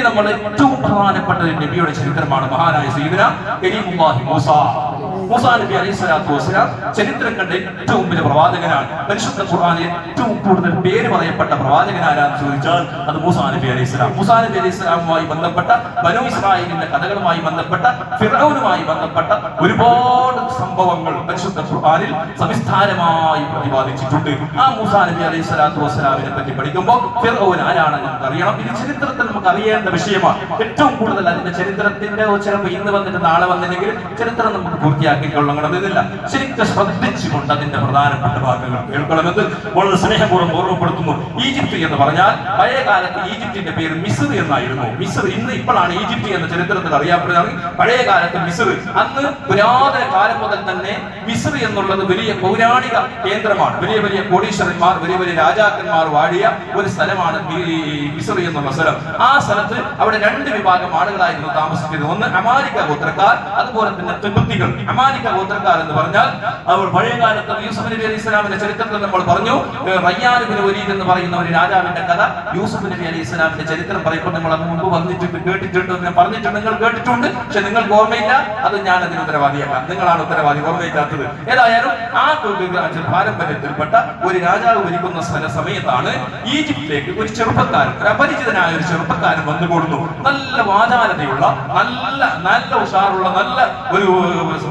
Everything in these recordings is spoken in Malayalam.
നമ്മൾ ഏറ്റവും പ്രധാനപ്പെട്ട ഒരു നബിയുടെ ചരിത്രമാണ് മഹാനായ സയ്യിദുനാ കരീമുല്ലാഹി മൂസാ നബി അലൈഹി സ്വലാത്തു വസ്സലാം. ചരിത്രം കണ്ട ഏറ്റവും വലിയ പ്രവാചകനാണ്. പരിശുദ്ധ ഖുർആനിൽ ഏറ്റവും കൂടുതൽ പേര് പറയപ്പെട്ട പ്രവാചകൻ ആരാന്ന് ചോദിച്ചാൽ അത് മൂസാ നബി അലൈഹി സ്വലാം. മൂസാ നബി അലൈഹി സ്വലാമുമായി ബന്ധപ്പെട്ട ബനൂ ഇസ്രായേലിന്റെ കഥകളുമായി ബന്ധപ്പെട്ട ഫിർഔനുമായി ബന്ധപ്പെട്ട ഒരുപാട് സംഭവങ്ങൾ പരിശുദ്ധ ഖുർആനിൽ സവിസ്താരമായി പ്രതിപാദിച്ചിട്ടുണ്ട്. ആ മൂസാ നബി അലൈഹി സ്വലാത്തു വസ്സലാമിനെ പറ്റി പഠിക്കുമ്പോൾ ഫിർഔൻ ആരാണെന്ന് നമുക്ക് അറിയണം. ഇത് ചരിത്രത്തിൽ നമുക്ക് അറിയേണ്ട വിഷയമാണ്. ഏറ്റവും കൂടുതൽ അതിന്റെ ചരിത്രത്തിന്റെ ചിലപ്പോൾ ഇന്ന് വന്നിട്ട് നാളെ വന്നില്ലെങ്കിൽ ചരിത്രം നമുക്ക് പൂർത്തിയാക്കിക്കൊള്ളണമെന്നില്ല. ശരിക്കും ശ്രദ്ധിച്ചുകൊണ്ട് അതിന്റെ പ്രധാനപ്പെട്ട ഭാഗങ്ങൾ കേൾക്കണമെന്ന് വളരെ സ്നേഹപൂർവ്വം ഓർമ്മപ്പെടുത്തുന്നു. ഈജിപ്ത് എന്ന് പറഞ്ഞാൽ പഴയ കാലത്ത് ഈജിപ്തിന്റെ പേര് മിസ്ർ എന്നായിരുന്നു. മിസ്ർ ഇപ്പോഴാണ് ഈജിപ്ത് എന്ന ചരിത്രത്തിൽ അറിയപ്പെടുന്നത്. പഴയ കാലത്ത് മിസ്ർ, അന്ന് പുരാതന കാലം മുതൽ തന്നെ മിസ്ർ എന്നുള്ളത് വലിയ പൗരാണിക കേന്ദ്രമാണ്. വലിയ വലിയ കോടീശ്വരന്മാർ, വലിയ വലിയ രാജാക്കന്മാർ വാഴിയ ഒരു സ്ഥലമാണ് മിസ്ർ എന്നുള്ള സ്ഥലം. ആ സ്ഥലത്ത് അവിടെ രണ്ട് വിഭാഗം ആളുകളായിരുന്നു താമസിക്കുന്നത്. ഒന്ന് അമാലിക ഗോത്രക്കാർ, അതുപോലെ തന്നെ തിബത്തികൾ. അമാലിക ഗോത്രക്കാർ എന്ന് പറഞ്ഞാൽ അവർ പഴയ കാലത്ത് യൂസുഫ് നബി അലൈഹി സ്വലാമിന്റെ ചരിത്രത്തിൽ നമ്മൾ പറഞ്ഞു. റയ്യാൻ ഇബ്നു വലീദ് എന്ന് പറയുന്ന ഒരു രാജാവിന്റെ കഥ യൂസുഫ് നബി അലൈഹി സ്വലാമിന്റെ ചരിത്രം പറയുമ്പോൾ നമ്മൾ അത് മുമ്പ് വന്നിട്ടുണ്ട്, കേട്ടിട്ടുണ്ട്, ഞാൻ പറഞ്ഞിട്ടുണ്ട്, നിങ്ങൾ കേട്ടിട്ടുണ്ട്. പക്ഷെ നിങ്ങൾക്ക് ഓർമ്മയില്ല. അത് ഞാൻ അതിന് ഉത്തരവാദിയാക്കാം. നിങ്ങളാണ് ഉത്തരവാദി, ഓർമ്മയില്ലാത്തത്. ഏതായാലും ആ പാരമ്പര്യത്തിൽപ്പെട്ട ഒരു രാജാവ് ഭരിക്കുന്ന സമയത്താണ് ഈജിപ്തിലേക്ക് ഒരു ചെറുപ്പക്കാരൻ, ഒരു അപരിചിതനായ ഒരു ചെറുപ്പക്കാരൻ വന്നുകൂടുന്നു. നല്ല വാചാലതയുള്ള, നല്ല ഉഷാറുള്ള, നല്ല ഒരു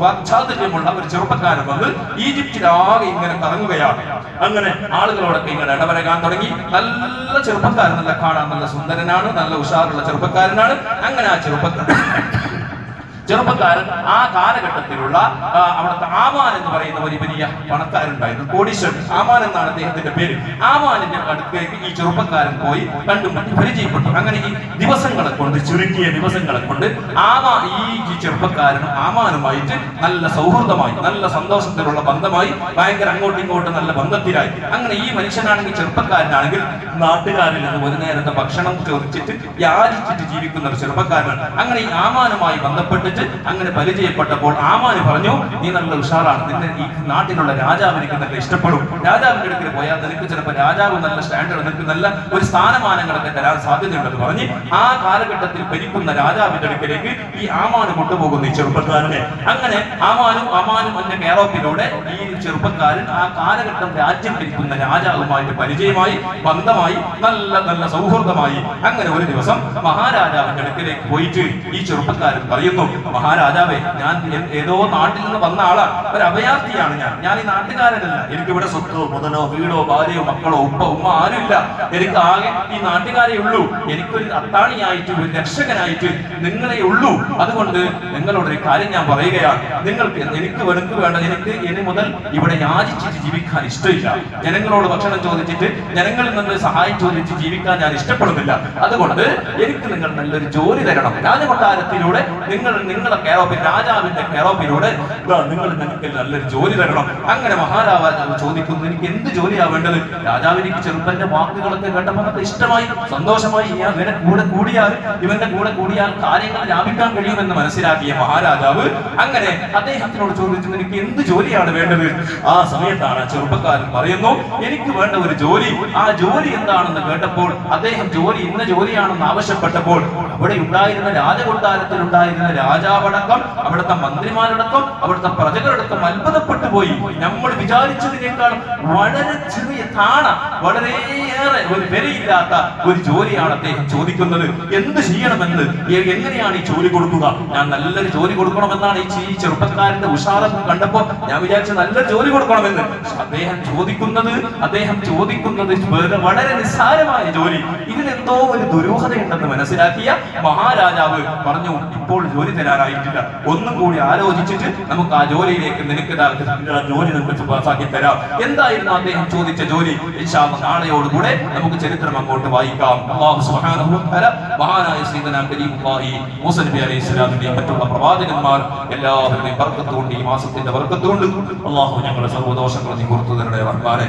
വാക്ചാതുര്യമുള്ള ഒരു ചെറുപ്പക്കാരൻ വന്ന് ഈജിപ്തിലാകെ ഇങ്ങനെ കറങ്ങുകയാണ്. അങ്ങനെ ആളുകളോടൊക്കെ ഇങ്ങനെ ഇടപഴകാൻ തുടങ്ങി. നല്ല ചെറുപ്പക്കാരൻ, നല്ല കാണാൻ നല്ല സുന്ദരനാണ്, നല്ല ഉഷാറുള്ള ചെറുപ്പക്കാരനാണ്. അങ്ങനെ ആ ചെറുപ്പക്കാരൻ ആ കാലഘട്ടത്തിലുള്ള അവിടുത്തെ ആമാൻ എന്ന് പറയുന്ന ഒരു വലിയ പണക്കാരുണ്ടായിരുന്നു, കോടീശ്വരൻ. ആമാൻ എന്നാണ് അദ്ദേഹത്തിന്റെ പേര്. ആമാനിന്റെ അടുത്തേക്ക് ഈ ചെറുപ്പക്കാരൻ പോയി കണ്ടുമുട്ടി പരിചയപ്പെട്ടു. അങ്ങനെ ഈ ദിവസങ്ങളെ കൊണ്ട്, ചുരുക്കിയ ദിവസങ്ങളെ കൊണ്ട് ഈ ചെറുപ്പക്കാരനും ആമാനുമായിട്ട് നല്ല സൗഹൃദമായി, നല്ല സന്തോഷത്തിലുള്ള ബന്ധമായി, ഭയങ്കര അങ്ങോട്ടും ഇങ്ങോട്ടും നല്ല ബന്ധത്തിലായി. അങ്ങനെ ഈ മനുഷ്യനാണെങ്കിൽ, ചെറുപ്പക്കാരനാണെങ്കിൽ നാട്ടുകാരിൽ നിന്ന് ഒരു നേരത്തെ ഭക്ഷണം ചോദിച്ചിട്ട് യാചിച്ചിട്ട് ജീവിക്കുന്ന ഒരു ചെറുപ്പക്കാരനാണ്. അങ്ങനെ ഈ ആമാനുമായി ബന്ധപ്പെട്ട് അങ്ങനെ പരിചയപ്പെട്ടപ്പോൾ ആമാന് പറഞ്ഞു, നീ നല്ല ഉഷാറാണ്, നിന്നെ ഈ നാട്ടിലുള്ള രാജാവ് എനിക്ക് നല്ല ഇഷ്ടപ്പെടും. രാജാവിന്റെ അടുക്കൽ പോയാൽ നിനക്ക് ചിലപ്പോൾ രാജാവ് നല്ല സ്റ്റാൻഡേർഡ്, നിനക്ക് നല്ല ഒരു സ്ഥാനമാനങ്ങളൊക്കെ തരാൻ സാധ്യതയുണ്ടെന്ന് പറഞ്ഞ് ആ കാലഘട്ടത്തിൽ ഭരിക്കുന്ന രാജാവിന്റെ അടുക്കലേക്ക് ഈ ആമാന് കൊണ്ടുപോകുന്നു ഈ ചെറുപ്പക്കാരനെ. അങ്ങനെ ആമാനും എന്റെ കേറോപ്പിലൂടെ ഈ ചെറുപ്പക്കാരൻ ആ കാലഘട്ടം രാജ്യം ഭരിക്കുന്ന രാജാവുമായിട്ട് പരിചയമായി, ബന്ധമായി, നല്ല സൗഹൃദമായി. അങ്ങനെ ഒരു ദിവസം മഹാരാജാവിന്റെ അടുക്കലേക്ക് പോയിട്ട് ഈ ചെറുപ്പക്കാരൻ പറയുന്നു, മഹാരാജാവേ, ഞാൻ ഏതോ നാട്ടിൽ നിന്ന് വന്ന ആളാണ്, ഒരു അഭയാർത്ഥിയാണ്. ഞാൻ ഈ നാട്ടുകാരനല്ല. എനിക്കിവിടെ സ്വത്തോ മുതലോ വീടോ ഭാര്യയോ മക്കളോ ഉമ്മ ആരുമില്ല. എനിക്ക് ആകെ ഈ നാട്ടുകാരെ ഉള്ളൂ. എനിക്കൊരു അത്താണിയായിട്ട്, ഒരു രക്ഷകനായിട്ട് നിങ്ങളെ ഉള്ളൂ. അതുകൊണ്ട് നിങ്ങളോടൊരു കാര്യം ഞാൻ പറയുകയാണ്. എനിക്ക് വേണ്ട, എനിക്ക് ഇനി മുതൽ ഇവിടെ യാചിച്ചിട്ട് ജീവിക്കാൻ ഇഷ്ടമില്ല. ജനങ്ങളോട് ഭക്ഷണം ചോദിച്ചിട്ട്, ജനങ്ങളിൽ നിന്ന് സഹായം ചോദിച്ച് ജീവിക്കാൻ ഞാൻ ഇഷ്ടപ്പെടുന്നില്ല. അതുകൊണ്ട് എനിക്ക് നിങ്ങൾ നല്ലൊരു ജോലി തരണം. രാജകൊട്ടാരത്തിലൂടെ നിങ്ങളുടെ കേറോപ്പിൽ, രാജാവിന്റെ കേറോപ്പിലൂടെ നിങ്ങൾ എനിക്ക് നല്ലൊരു ജോലി തരണം. അങ്ങനെ മഹാരാജാവ് ചോദിക്കുന്നു, എനിക്ക് എന്ത് ജോലിയാ വേണ്ടത്? രാജാവ് എനിക്ക് ചെറുപ്പന്റെ വാക്കുകളൊക്കെ കേട്ടപ്പോൾ ഇഷ്ടമായി, സന്തോഷമായി. ഇവന്റെ കൂടെ കൂടിയാൽ കാര്യങ്ങൾ ലാഭിക്കാൻ കഴിയുമെന്ന് മനസ്സിലാക്കിയ മഹാരാജാവ് അങ്ങനെ അദ്ദേഹത്തിനോട് ചോദിച്ചു, എനിക്ക് എന്ത് ജോലിയാണ് വേണ്ടത്? ആ സമയത്താണ് ചെറുപ്പക്കാരൻ പറയുന്നു, എനിക്ക് വേണ്ട ഒരു ജോലി. ആ ജോലി എന്താണെന്ന് കേട്ടപ്പോൾ അദ്ദേഹം ഇന്ന ജോലിയാണെന്ന് ആവശ്യപ്പെട്ടപ്പോൾ അവിടെ ഉണ്ടായിരുന്ന രാജകൊട്ടാരത്തിലുണ്ടായിരുന്ന രാജാവടക്കം, അവിടുത്തെ മന്ത്രിമാരടക്കം, അവിടുത്തെ പ്രജകളടക്കം അത്ഭുതപ്പെട്ടു പോയി. നമ്മൾ വിചാരിച്ചതിനേക്കാൾ വളരെ ചെറിയ വളരെയേറെ ഒരു വിലയില്ലാത്ത ഒരു ജോലിയാണ് അദ്ദേഹം ചോദിക്കുന്നത്. എന്ത് ചെയ്യണമെന്ന്, എങ്ങനെയാണ് ഈ ജോലി കൊടുക്കുക? ഞാൻ നല്ലൊരു ജോലി കൊടുക്കണമെന്നാണ് ഈ ചെറുപ്പക്കാരന്റെ ഉഷാരം കണ്ടപ്പോ ഞാൻ വിചാരിച്ച നല്ല ജോലി കൊടുക്കണമെന്ന്. അദ്ദേഹം ചോദിക്കുന്നത് വളരെ നിസ്സാരമായ ജോലി. ഇതിലെന്തോ ഒരു ദുരൂഹതയുണ്ടെന്ന് മനസ്സിലാക്കിയ മഹാരാജാവ് പറഞ്ഞു, ഇപ്പോൾ ജോലി തരാനായിട്ടില്ല, ഒന്നും കൂടി ആലോചിച്ചിട്ട് നമുക്ക് ആ ജോലിയിലേക്ക് നിനക്ക് ജോലി നമുക്ക് പാസാക്കി തരാം. എന്തായിരുന്നു അദ്ദേഹം ചോദിച്ച ജോലി? ഇൻഷാ അല്ലാഹ് നാളെയോടുകൂടെ നമുക്ക് ചരിത്രം അങ്ങോട്ട് വായിക്കാം. അല്ലാഹു സുബ്ഹാനഹു വ തആല മഹാനായ സയ്യിദനാ കരീമുല്ലാഹി മൂസാ നബി അലൈഹി സ്വലാമിന്റെ മറ്റുള്ള പ്രവാചകന്മാർ എല്ലാവരുടെയും ബർക്കത്ത് കൊണ്ട്, ഈ മാസത്തിന്റെ ബർക്കത്ത് കൊണ്ട് അല്ലാഹു ഞങ്ങളുടെ സർവ്വദോഷങ്ങളും പുറത്തു തരണേ റഹ്മാനേ.